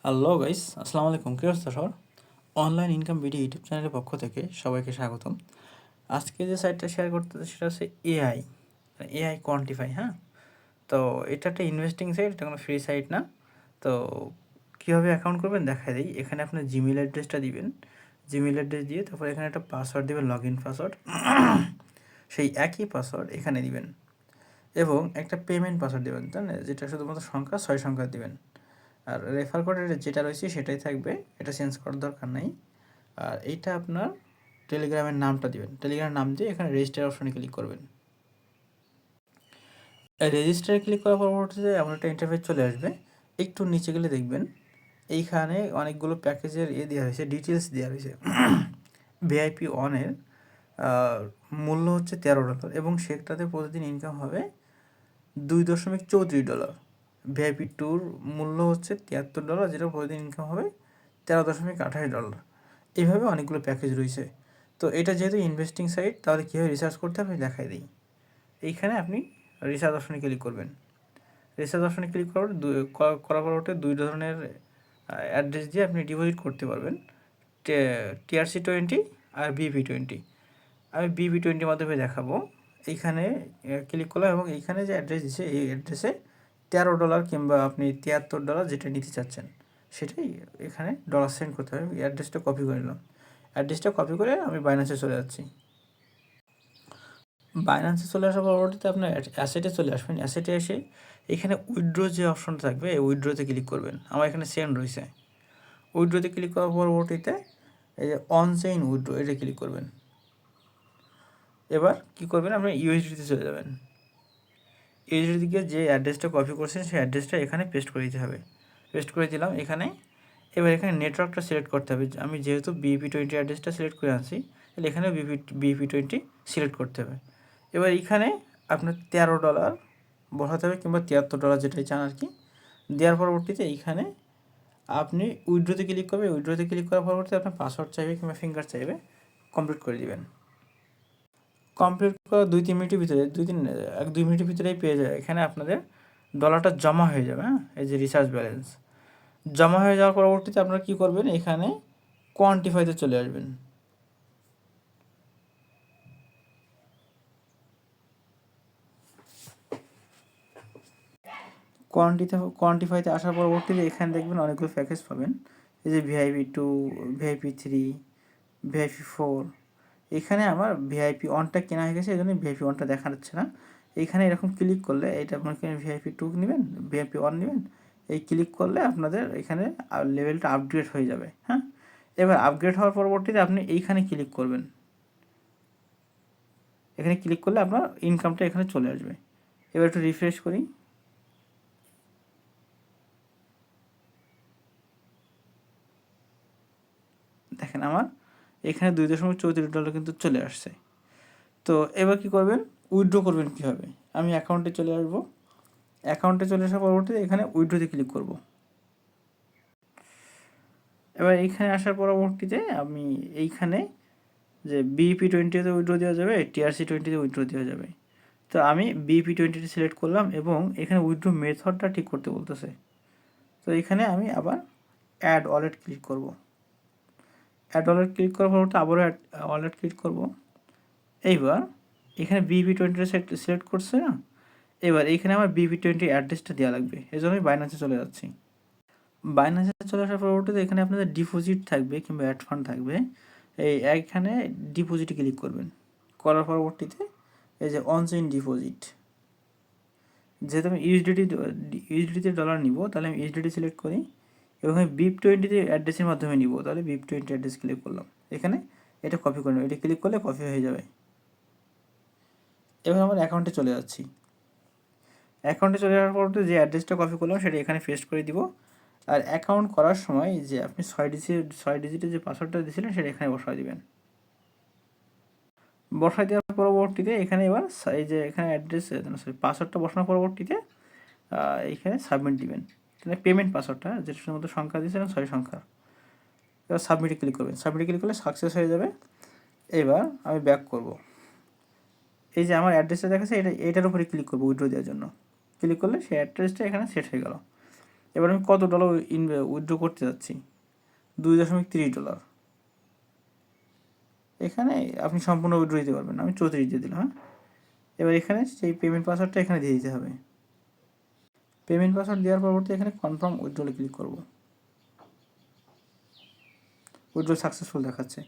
Hello guys, আসসালামু আলাইকুম। কী অবস্থা সবার? অনলাইন ইনকাম ভিডিও ইউটিউব চ্যানেলের পক্ষ থেকে সবাইকে স্বাগতম। আজকে যে সাইটটা শেয়ার করতেছে সেটা হচ্ছে এআই কোয়ান্টিফাই। হ্যাঁ, তো এটা একটা ইনভেস্টিং সাইট, এটা কোনো ফ্রি সাইট না। তো কীভাবে অ্যাকাউন্ট করবেন দেখাই দিই। এখানে আপনার জিমেল অ্যাড্রেসটা দিবেন, জিমেল অ্যাড্রেস দিয়ে তারপর এখানে একটা পাসওয়ার্ড দেবেন, লগ ইন পাসওয়ার্ড। সেই একই পাসওয়ার্ড এখানে দিবেন এবং একটা পেমেন্ট পাসওয়ার্ড দেবেন, তাই না, যেটা শুধুমাত্র সংখ্যা 6 সংখ্যা দিবেন। আর রেফার কোডের যেটা রয়েছে সেটাই থাকবে, এটা চেঞ্জ করার দরকার নাই। আর এইটা আপনার টেলিগ্রামের নামটা দিবেন, টেলিগ্রামের নাম দিয়ে এখানে রেজিস্টার অপশনে ক্লিক করবেন। রেজিস্টারে ক্লিক করার পরবর্তীতে এমন একটা ইন্টারফেস চলে আসবে। একটু নিচে গেলে দেখবেন এইখানে অনেকগুলো প্যাকেজের দেওয়া হয়েছে, ডিটেলস দেওয়া হয়েছে। ভিআইপি ওয়ানের মূল্য হচ্ছে $13 এবং সেটাতে প্রতিদিন ইনকাম হবে $2.34। ভিআইপি টুর মূল্য হচ্ছে $73, যেটা প্রতিদিন ইনকাম হবে $13.28। এইভাবে অনেকগুলো প্যাকেজ রয়েছে। তো এটা যেহেতু ইনভেস্টিং সাইট, তাহলে কীভাবে রিসার্চ করতে হবে দেখাই দিই। এইখানে আপনি রিসার্চ অপশনে ক্লিক করবেন। রিসার্চ অপশনে ক্লিক করার পরবর্তী দুই ধরনের অ্যাড্রেস দিয়ে আপনি ডিপোজিট করতে পারবেন, TRC20 আর BP20। আমি BP20 মাধ্যমে দেখাবো। এইখানে ক্লিক করলাম এবং এইখানে যে অ্যাড্রেস দিচ্ছে এই অ্যাড্রেসে $13 কিংবা আপনি $73 যেটা নিতে চাচ্ছেন সেটাই এখানে ডলার সেন্ড করতে হবে। অ্যাড্রেসটা কপি করে নিলাম। অ্যাড্রেসটা কপি করে আমি বাইন্যান্সে চলে যাচ্ছি। বাইন্যান্সে চলে আসার পরবর্তীতে আপনার অ্যাসেটে চলে আসবেন। অ্যাসেটে এসে এখানে উইথড্র যে অপশনটা থাকবে এই উইথড্রতে ক্লিক করবেন। আমার এখানে সেন্ড রয়েছে। উইথড্রতে ক্লিক করার পরবর্তীতে এই যে অন চেইন উইথড্র এটা ক্লিক করবেন। এবার কী করবেন, আপনি ইউএসডিতে চলে যাবেন। ইউএসডি দিকে যে অ্যাড্রেসটা কপি করছেন সেই অ্যাড্রেসটা এখানে পেস্ট করে দিতে হবে। পেস্ট করে দিলাম এখানে। এবার এখানে নেটওয়ার্কটা সিলেক্ট করতে হবে। আমি যেহেতু BP20 অ্যাড্রেসটা সিলেক্ট করে আনছি, তাহলে এখানে BP20 সিলেক্ট করতে হবে। এবার এখানে আপনার $13 বসাতে হবে কিংবা $73 যেটাই চান আর কি। দেওয়ার পরবর্তীতে এইখানে আপনি উইথড্রতে ক্লিক করবে। উইথড্রতে ক্লিক করার পরবর্তীতে আপনার পাসওয়ার্ড চাইবে কিংবা ফিঙ্গার চাইবে, কমপ্লিট করে দিবেন। কমপ্লিট করা 2-3 মিনিটের ভিতরে 2 মিনিটের ভিতরেই পেয়ে যাবে। এখানে আপনাদের ডলারটা জমা হয়ে যাবে। হ্যাঁ, এই যে রিচার্জ ব্যালেন্স জমা হয়ে যাওয়ার পরবর্তীতে আপনারা কী করবেন, এখানে কোয়ান্টিফাইতে চলে আসবেন। কোয়ান্টিফাইতে আসার পরবর্তীতে এখানে দেখবেন অনেকগুলো প্যাকেজ পাবেন। এই যে VIP2, VIP3, VIP4। এখানে আমার VIP1টা কেনা হয়ে গেছে, এই জন্য VIP1টা দেখা যাচ্ছে না। এইখানে এরকম ক্লিক করলে এটা আপনার VIP2 নেবেন, VIP1 নেবেন, এই ক্লিক করলে আপনাদের এখানে লেভেলটা আপগ্রেড হয়ে যাবে। হ্যাঁ, এবার আপগ্রেড হওয়ার পরবর্তীতে আপনি এইখানে ক্লিক করবেন। এখানে ক্লিক করলে আপনার ইনকামটা এখানে চলে আসবে। এবার একটু রিফ্রেশ করি। দেখেন আমার এখানে $2.34 কিন্তু চলে আসছে। তো এবার কি করবেন, উইথড্র করবেন কীভাবে, আমি অ্যাকাউন্টে চলে আসবো। অ্যাকাউন্টে চলে আসার পরবর্তীতে এখানে উইথড্রতে ক্লিক করব। এবার এইখানে আসার পরবর্তীতে আমি এইখানে যে BP20তে উইথড্র দেওয়া যাবে, TRC20তে উইথড্র দেওয়া যাবে। তো আমি BP20তে সিলেক্ট করলাম এবং এখানে উইথড্র মেথডটা ঠিক করতে বলতেছে। তো এখানে আমি আবার অ্যাড ওয়ালেট ক্লিক করব। অ্যাড ওয়ালেট ক্লিক করার পরবর্তী আবারও অ্যাড ওয়ালেট ক্লিক করব। এইবার এখানে BP20টা সিলেক্ট করছে না, এবার এইখানে আমার BP20 অ্যাড্রেসটা দেওয়া লাগবে, এই জন্য আমি বাইন্যান্সে চলে যাচ্ছি। বাইন্যান্সে চলে আসার পরবর্তীতে এখানে আপনাদের ডিপোজিট থাকবে কিংবা অ্যাড ফান্ড থাকবে, এইখানে ডিপোজিটে ক্লিক করবেন। করার পরবর্তীতে এই যে অন চেইন ডিপোজিট, যেহেতু আমি ইউএসডিতে ডলার নিব, তাহলে আমি ইউএসডিটি সিলেক্ট করি এবং আমি BIP20 অ্যাড্রেসের মাধ্যমে নিব, তাহলে BIP20 অ্যাড্রেস ক্লিক করলাম। এখানে এটা কপি করে নেব, এটা ক্লিক করলে কপি হয়ে যাবে। এবার আমার অ্যাকাউন্টে চলে যাচ্ছি। অ্যাকাউন্টে চলে যাওয়ার পর যে অ্যাড্রেসটা কপি করলাম সেটা এখানে পেস্ট করে দিব। আর অ্যাকাউন্ট করার সময় যে আপনি 6 ডিজিটের যে পাসওয়ার্ডটা দিয়েছিলেন সেটা এখানে বসায় দিবেন। বসায় দেওয়ার পরবর্তীতে এখানে এবার এই যে এখানে অ্যাড্রেস পাসওয়ার্ডটা বসানোর পরবর্তীতে এইখানে সাবমিট দিবেন। এখানে পেমেন্ট পাসওয়ার্ডটা যেটার মধ্যে সংখ্যা দিয়েছিলেন 6 সংখ্যা, এবার সাবমিটে ক্লিক করবেন। সাবমিটে ক্লিক করলে সাকসেস হয়ে যাবে। এবার আমি ব্যাক করব। এই যে আমার অ্যাড্রেসটা দেখাচ্ছে, এটার উপরে ক্লিক করবো উইথড্র দেওয়ার জন্য। ক্লিক করলে সেই অ্যাড্রেসটা এখানে সেট হয়ে গেল। এবার আমি কত ডলার উইথড্র করতে যাচ্ছি, $2.30। এখানে আপনি সম্পূর্ণ উইথড্র দিতে পারবেন, আমি 34 দিয়ে দিলাম। হ্যাঁ, এবার এখানে সেই পেমেন্ট পাসওয়ার্ডটা এখানে দিয়ে দিতে হবে। পেমেন্ট পাসওয়ার্ড দেওয়ার পরবর্তী এখানে কনফার্ম উইথড্রলে ক্লিক করব। উইথড্র সাকসেসফুল দেখাচ্ছে।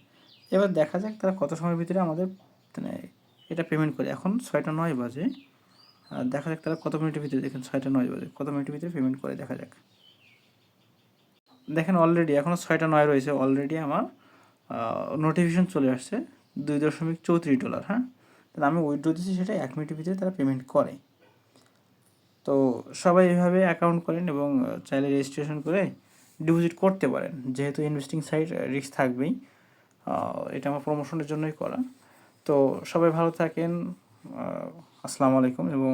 এবার দেখা যাক তারা কত সময়ের ভিতরে আমাদের মানে এটা পেমেন্ট করে। এখন 6টা 9 বাজে, আর দেখা যাক তারা কত মিনিটের ভিতরে, দেখেন 6টা 9 বাজে, কত মিনিটের ভিতরে পেমেন্ট করে দেখা যাক। দেখেন অলরেডি এখনও 6টা 9 রয়েছে, অলরেডি আমার নোটিফিকেশন চলে আসছে $2.34। হ্যাঁ, তাহলে আমি উইথড্র দিচ্ছি, সেটা 1 মিনিটের ভিতরে তারা পেমেন্ট করে। তো সবাই এভাবে অ্যাকাউন্ট করেন এবং চাইলে রেজিস্ট্রেশন করে ডিপোজিট করতে পারেন, যেহেতু ইনভেস্টিং সাইট রিস্ক থাকবেই। এটা আমার প্রমোশনের জন্যই করা। তো সবাই ভালো থাকেন, আসসালামু আলাইকুম। এবং